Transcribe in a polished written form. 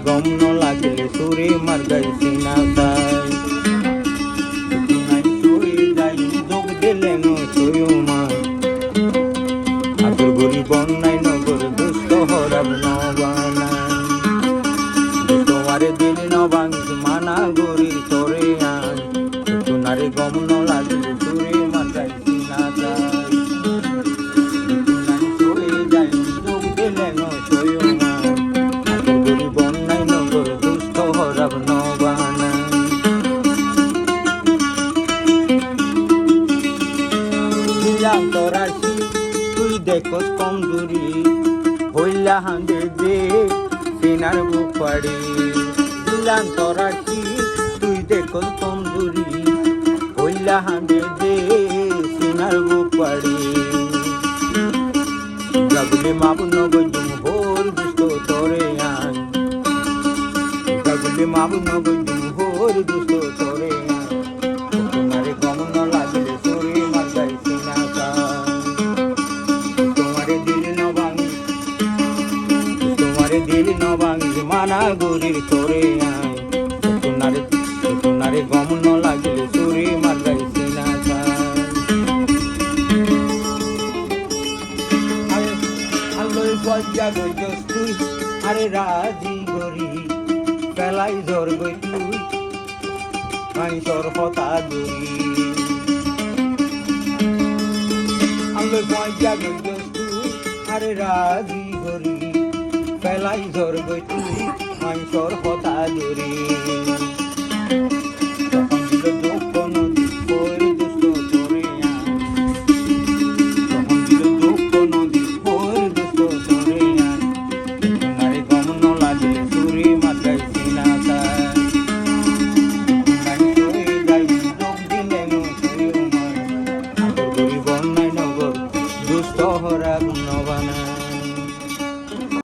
গম ন লাগলে সুরে মার গাইছি না তাই সুরে যাই যোগ দিলে নয় মা আতর গরি বন্যায় নগর দুষ্ট হরাব নবানাই তোমারে দিল নবাঙ্গি মানা গরি তোরে আয় সোনারে গম ন লাগলে সুরে মার গাইছি না তাই সুরে যাই যোগ দিলে নয় মা আতর গরি বন্যায় নগর দুষ্ট হরাব নবানাই দিলাম তোরা তুই দেখো কমজোরি হইলা হাঁদে দে সিনার বুক পাড়ি দিলাম তোরা তুই দেখো কমজোরি হইলা হাঁদে দে সিনার বুক পাড়ি গাগুলি মাবু নগজুম হোর দুষ্ট তোরে আন গাগুলি মাবু নগজুম হোর দুষ্ট তোরে আন তোমারে গম ন লাগলে সুরে মার গাইছি না তোমারে দিল নবাঙ্গি মানা গরির তোরে আয় সোনারে গম ন লাগলে সুরে মার গাইছি না আলোয় গজ্জা গইছস তুই আরে রাজি গরি পেলাই জ্বর গই তুই আইসর হতা গরি আলোয় গজ্জা গইছস তুই আরে রাজি গরি পেলাই জ্বর গই তুই আইসর হতা গরি